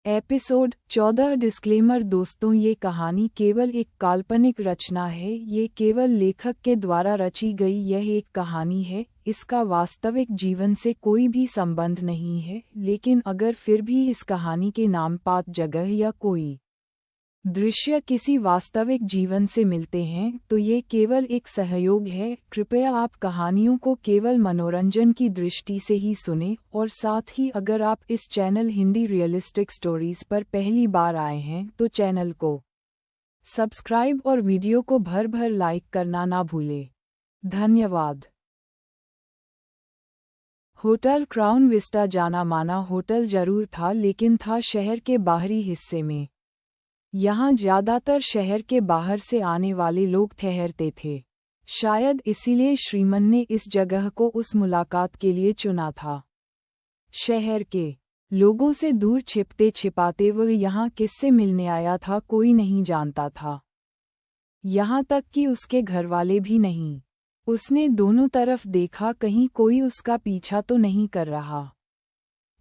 Episode 14 disclaimer दोस्तों, ये कहानी केवल एक काल्पनिक रचना है। ये केवल लेखक के द्वारा रची गई यह एक कहानी है। इसका वास्तविक जीवन से कोई भी संबंध नहीं है, लेकिन अगर फिर भी इस कहानी के नाम पात जगह या कोई दृश्य किसी वास्तविक जीवन से मिलते हैं तो ये केवल एक सहयोग है। कृपया आप कहानियों को केवल मनोरंजन की दृष्टि से ही सुनें, और साथ ही अगर आप इस चैनल हिंदी रियलिस्टिक स्टोरीज पर पहली बार आए हैं तो चैनल को सब्सक्राइब और वीडियो को भर लाइक करना ना भूलें। धन्यवाद। होटल क्राउन विस्टा जाना माना होटल जरूर था, लेकिन था शहर के बाहरी हिस्से में। यहाँ ज्यादातर शहर के बाहर से आने वाले लोग ठहरते थे। शायद इसीलिए श्रीमन ने इस जगह को उस मुलाकात के लिए चुना था। शहर के लोगों से दूर छिपते छिपाते वह यहाँ किससे मिलने आया था कोई नहीं जानता था, यहाँ तक कि उसके घरवाले भी नहीं। उसने दोनों तरफ देखा, कहीं कोई उसका पीछा तो नहीं कर रहा।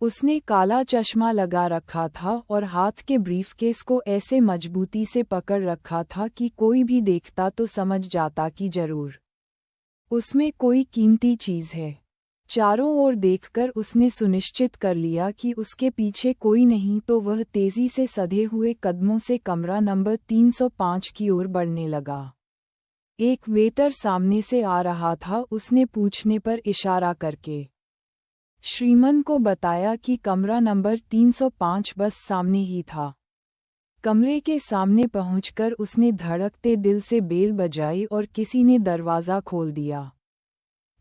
उसने काला चश्मा लगा रखा था और हाथ के ब्रीफकेस को ऐसे मजबूती से पकड़ रखा था कि कोई भी देखता तो समझ जाता कि जरूर उसमें कोई कीमती चीज़ है। चारों ओर देखकर उसने सुनिश्चित कर लिया कि उसके पीछे कोई नहीं, तो वह तेजी से सधे हुए कदमों से कमरा नंबर 305 की ओर बढ़ने लगा। एक वेटर सामने से आ रहा था। उसने पूछने पर इशारा करके श्रीमन को बताया कि कमरा नंबर 305 बस सामने ही था। कमरे के सामने पहुंचकर उसने धड़कते दिल से बेल बजाई और किसी ने दरवाज़ा खोल दिया।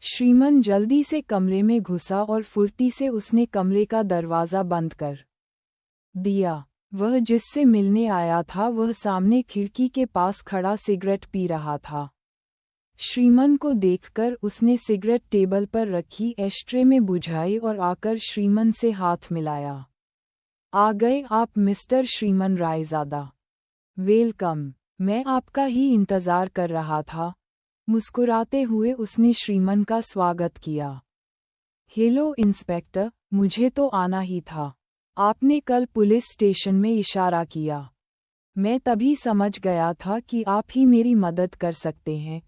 श्रीमन जल्दी से कमरे में घुसा और फुर्ती से उसने कमरे का दरवाज़ा बंद कर दिया। वह जिससे मिलने आया था वह सामने खिड़की के पास खड़ा सिगरेट पी रहा था। श्रीमन को देखकर उसने सिगरेट टेबल पर रखी एस्ट्रे में बुझाई और आकर श्रीमन से हाथ मिलाया। आ गए आप मिस्टर श्रीमन रायज़ादा। वेलकम, मैं आपका ही इंतज़ार कर रहा था। मुस्कुराते हुए उसने श्रीमन का स्वागत किया। हेलो इंस्पेक्टर, मुझे तो आना ही था। आपने कल पुलिस स्टेशन में इशारा किया। मैं तभी समझ गया था कि आप ही मेरी मदद कर सकते हैं।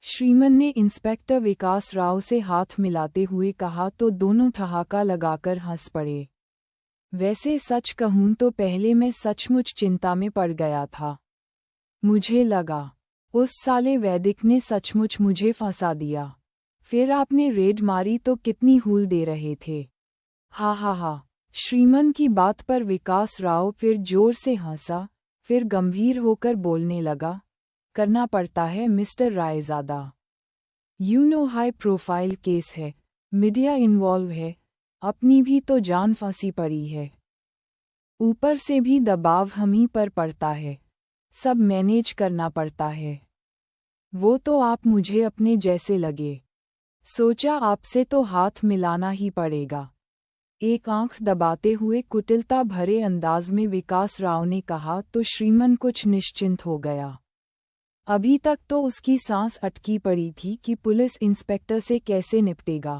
श्रीमन ने इंस्पेक्टर विकास राव से हाथ मिलाते हुए कहा तो दोनों ठहाका लगाकर हंस पड़े। वैसे सच कहूं तो पहले मैं सचमुच चिंता में पड़ गया था। मुझे लगा उस साले वैदिक ने सचमुच मुझे फंसा दिया। फिर आपने रेड मारी तो कितनी हूल दे रहे थे। हा। श्रीमन की बात पर विकास राव फिर जोर से हंसा, फिर गंभीर होकर बोलने लगा। करना पड़ता है mister Raizada. High profile case है, मीडिया इन्वॉल्व है, अपनी भी तो जान फंसी पड़ी है, ऊपर से भी दबाव हम ही पर पड़ता है, सब मैनेज करना पड़ता है। वो तो आप मुझे अपने जैसे लगे, सोचा आपसे तो हाथ मिलाना ही पड़ेगा। एक आंख दबाते हुए कुटिलता भरे अंदाज में विकास राव ने कहा तो श्रीमन कुछ निश्चिंत हो गया। अभी तक तो उसकी सांस अटकी पड़ी थी कि पुलिस इंस्पेक्टर से कैसे निपटेगा।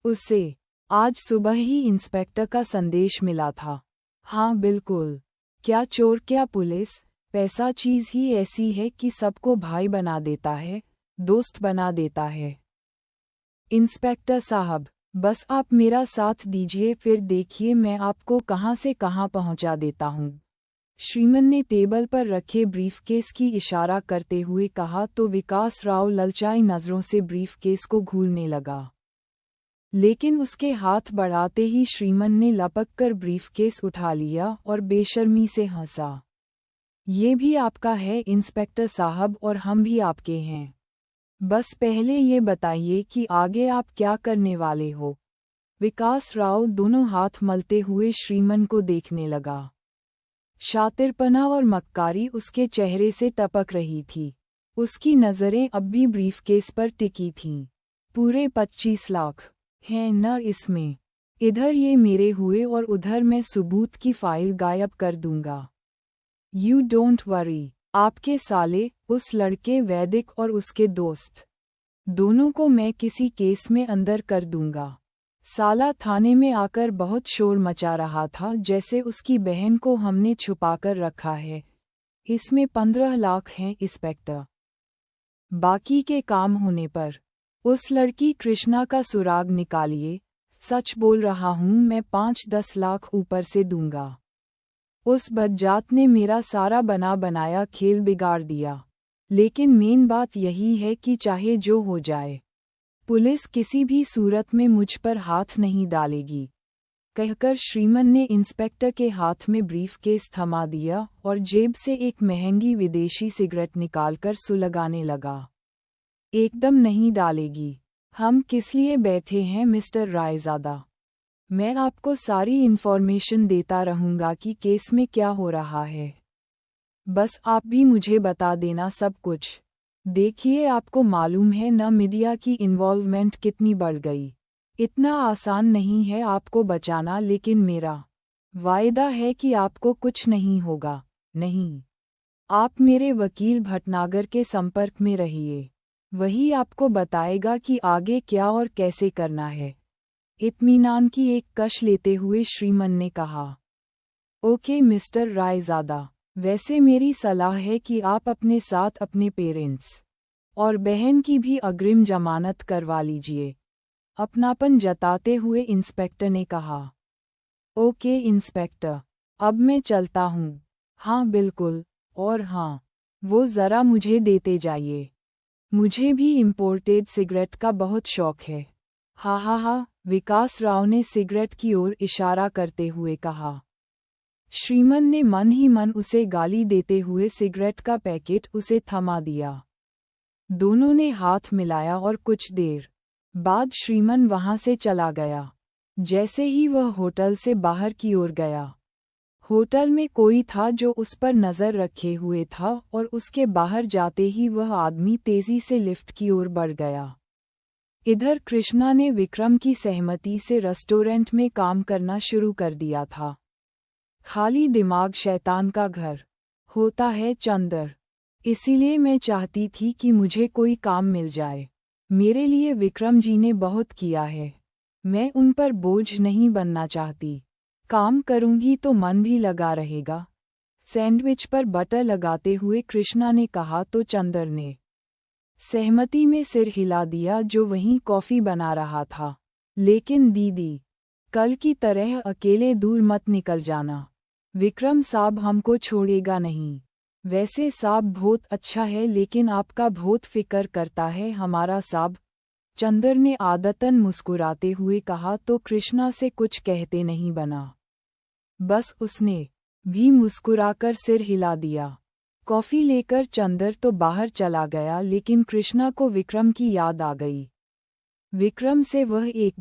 उसे आज सुबह ही इंस्पेक्टर का संदेश मिला था। हाँ बिल्कुल, क्या चोर क्या पुलिस, पैसा चीज़ ही ऐसी है कि सबको भाई बना देता है, दोस्त बना देता है। इंस्पेक्टर साहब, बस आप मेरा साथ दीजिए, फिर देखिए मैं आपको कहाँ से कहाँ पहुँचा देता हूँ। श्रीमन ने टेबल पर रखे ब्रीफकेस की इशारा करते हुए कहा तो विकास राव ललचाई नज़रों से ब्रीफकेस को घूरने लगा, लेकिन उसके हाथ बढ़ाते ही श्रीमन ने लपक कर ब्रीफकेस उठा लिया और बेशर्मी से हंसा। ये भी आपका है इंस्पेक्टर साहब, और हम भी आपके हैं। बस पहले ये बताइए कि आगे आप क्या करने वाले हो। विकास राव दोनों हाथ मलते हुए श्रीमन को देखने लगा। शातिरपना और मक्कारी उसके चेहरे से टपक रही थी। उसकी नज़रें अब भी ब्रीफकेस पर टिकी थीं। पूरे 25 लाख हैं न इसमें। इधर ये मेरे हुए और उधर मैं सबूत की फाइल गायब कर दूंगा। यू डोंट वरी, आपके साले, उस लड़के वैदिक और उसके दोस्त, दोनों को मैं किसी केस में अंदर कर दूंगा। साला थाने में आकर बहुत शोर मचा रहा था, जैसे उसकी बहन को हमने छुपाकर रखा है। इसमें 15 लाख हैं इंस्पेक्टर। बाकी के काम होने पर उस लड़की कृष्णा का सुराग निकालिए। सच बोल रहा हूँ, मैं 5-10 लाख ऊपर से दूंगा। उस बदजात ने मेरा सारा बना बनाया खेल बिगाड़ दिया। लेकिन मेन बात यही है कि चाहे जो हो जाए, पुलिस किसी भी सूरत में मुझ पर हाथ नहीं डालेगी, कहकर श्रीमन ने इंस्पेक्टर के हाथ में ब्रीफकेस थमा दिया और जेब से एक महंगी विदेशी सिगरेट निकालकर सुलगाने लगा। एकदम नहीं डालेगी। हम किस लिए बैठे हैं मिस्टर रायज़ादा? मैं आपको सारी इन्फॉर्मेशन देता रहूंगा कि केस में क्या हो रहा है। बस आप भी मुझे बता देना सब कुछ। देखिए, आपको मालूम है न मीडिया की इन्वॉल्वमेंट कितनी बढ़ गई। इतना आसान नहीं है आपको बचाना, लेकिन मेरा वायदा है कि आपको कुछ नहीं होगा। नहीं, आप मेरे वकील भटनागर के संपर्क में रहिए, वही आपको बताएगा कि आगे क्या और कैसे करना है। इत्मीनान की एक कश लेते हुए श्रीमन ने कहा। ओके मिस्टर रायज़ादा, वैसे मेरी सलाह है कि आप अपने साथ अपने पेरेंट्स और बहन की भी अग्रिम जमानत करवा लीजिए, अपनापन जताते हुए इंस्पेक्टर ने कहा। ओके इंस्पेक्टर, अब मैं चलता हूँ। हाँ बिल्कुल, और हाँ, वो ज़रा मुझे देते जाइए। मुझे भी इम्पोर्टेड सिगरेट का बहुत शौक है। हा हा हा, विकास राव ने सिगरेट की ओर इशारा करते हुए कहा। श्रीमन ने मन ही मन उसे गाली देते हुए सिगरेट का पैकेट उसे थमा दिया। दोनों ने हाथ मिलाया और कुछ देर बाद श्रीमन वहां से चला गया। जैसे ही वह होटल से बाहर की ओर गया, होटल में कोई था जो उस पर नज़र रखे हुए था, और उसके बाहर जाते ही वह आदमी तेजी से लिफ्ट की ओर बढ़ गया। इधर कृष्णा ने विक्रम की सहमति से रेस्टोरेंट में काम करना शुरू कर दिया था। खाली दिमाग शैतान का घर होता है चंदर, इसीलिए मैं चाहती थी कि मुझे कोई काम मिल जाए। मेरे लिए विक्रम जी ने बहुत किया है, मैं उन पर बोझ नहीं बनना चाहती। काम करूंगी तो मन भी लगा रहेगा। सैंडविच पर बटर लगाते हुए कृष्णा ने कहा तो चंदर ने सहमति में सिर हिला दिया, जो वहीं कॉफ़ी बना रहा था। लेकिन दीदी, कल की तरह अकेले दूर मत निकल जाना। विक्रम साहब हमको छोड़ेगा नहीं। वैसे साहब बहुत अच्छा है, लेकिन आपका बहुत फिक्र करता है हमारा साहब। चंदर ने आदतन मुस्कुराते हुए कहा तो कृष्णा से कुछ कहते नहीं बना। बस उसने भी मुस्कुराकर सिर हिला दिया। कॉफ़ी लेकर चंदर तो बाहर चला गया, लेकिन कृष्णा को विक्रम की याद आ गई। विक्रम से वह एक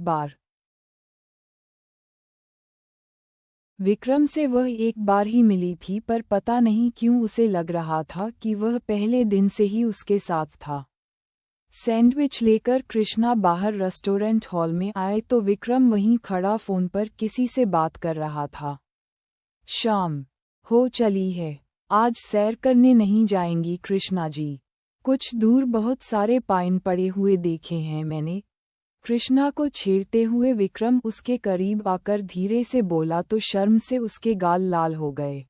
बार ही मिली थी, पर पता नहीं क्यों उसे लग रहा था कि वह पहले दिन से ही उसके साथ था। सैंडविच लेकर कृष्णा बाहर रेस्टोरेंट हॉल में आए तो विक्रम वहीं खड़ा फ़ोन पर किसी से बात कर रहा था। शाम हो चली है, आज सैर करने नहीं जाएंगी कृष्णा जी? कुछ दूर बहुत सारे पाइन पड़े हुए देखे हैं मैंने। कृष्णा को छेड़ते हुए विक्रम उसके करीब आकर धीरे से बोला तो शर्म से उसके गाल लाल हो गए।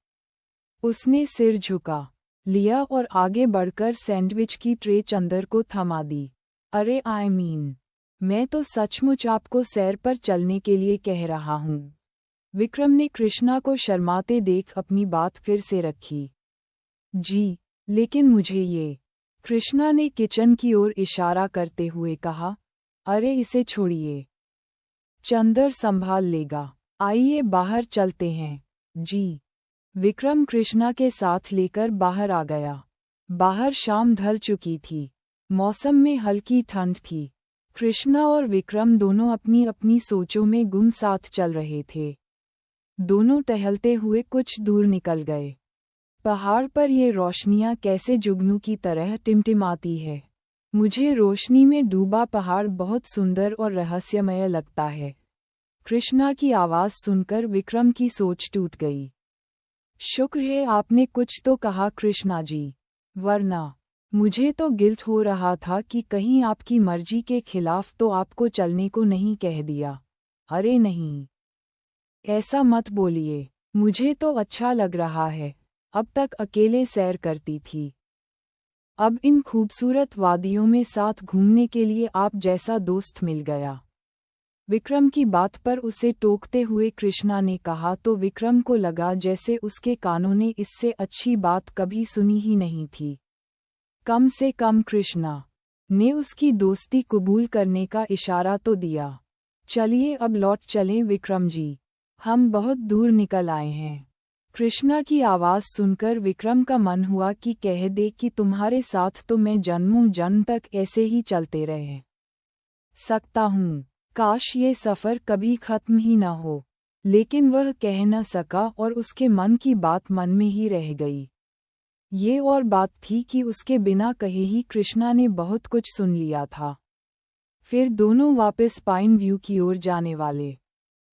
उसने सिर झुका लिया और आगे बढ़कर सैंडविच की ट्रे चंदर को थमा दी। अरे मैं तो सचमुच आपको सैर पर चलने के लिए कह रहा हूँ। विक्रम ने कृष्णा को शर्माते देख अपनी बात फिर से रखी। जी, लेकिन मुझे ये, कृष्णा ने किचन की ओर इशारा करते हुए कहा। अरे इसे छोड़िए, चंदर संभाल लेगा। आइए बाहर चलते हैं। जी। विक्रम कृष्णा के साथ लेकर बाहर आ गया। बाहर शाम ढल चुकी थी, मौसम में हल्की ठंड थी। कृष्णा और विक्रम दोनों अपनी अपनी सोचों में गुम साथ चल रहे थे। दोनों टहलते हुए कुछ दूर निकल गए। पहाड़ पर ये रोशनियां कैसे जुगनू की तरह टिमटिमाती है। मुझे रोशनी में डूबा पहाड़ बहुत सुंदर और रहस्यमय लगता है। कृष्णा की आवाज़ सुनकर विक्रम की सोच टूट गई। शुक्र है आपने कुछ तो कहा कृष्णा जी, वरना मुझे तो गिल्ट हो रहा था कि कहीं आपकी मर्जी के खिलाफ तो आपको चलने को नहीं कह दिया। अरे नहीं, ऐसा मत बोलिए, मुझे तो अच्छा लग रहा है, अब तक अकेले सैर करती थी। अब इन खूबसूरत वादियों में साथ घूमने के लिए आप जैसा दोस्त मिल गया। विक्रम की बात पर उसे टोकते हुए कृष्णा ने कहा तो विक्रम को लगा जैसे उसके कानों ने इससे अच्छी बात कभी सुनी ही नहीं थी। कम से कम कृष्णा ने उसकी दोस्ती कबूल करने का इशारा तो दिया। चलिए अब लौट चलें विक्रम जी, हम बहुत दूर निकल आए हैं। कृष्णा की आवाज़ सुनकर विक्रम का मन हुआ कि कह दे कि तुम्हारे साथ तो मैं जन्मों जन्म तक ऐसे ही चलते रह सकता हूँ। काश ये सफ़र कभी खत्म ही न हो, लेकिन वह कह न सका और उसके मन की बात मन में ही रह गई। ये और बात थी कि उसके बिना कहे ही कृष्णा ने बहुत कुछ सुन लिया था। फिर दोनों वापस पाइन व्यू की ओर जाने वाले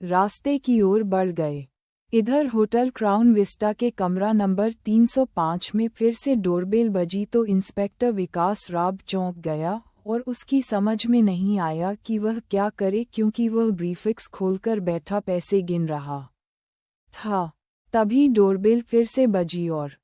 रास्ते की ओर बढ़ गए। इधर होटल क्राउन विस्टा के कमरा नंबर 305 में फिर से डोरबेल बजी तो इंस्पेक्टर विकास राव चौंक गया और उसकी समझ में नहीं आया कि वह क्या करे क्योंकि वह ब्रीफिक्स खोलकर बैठा पैसे गिन रहा था। तभी डोरबेल फिर से बजी और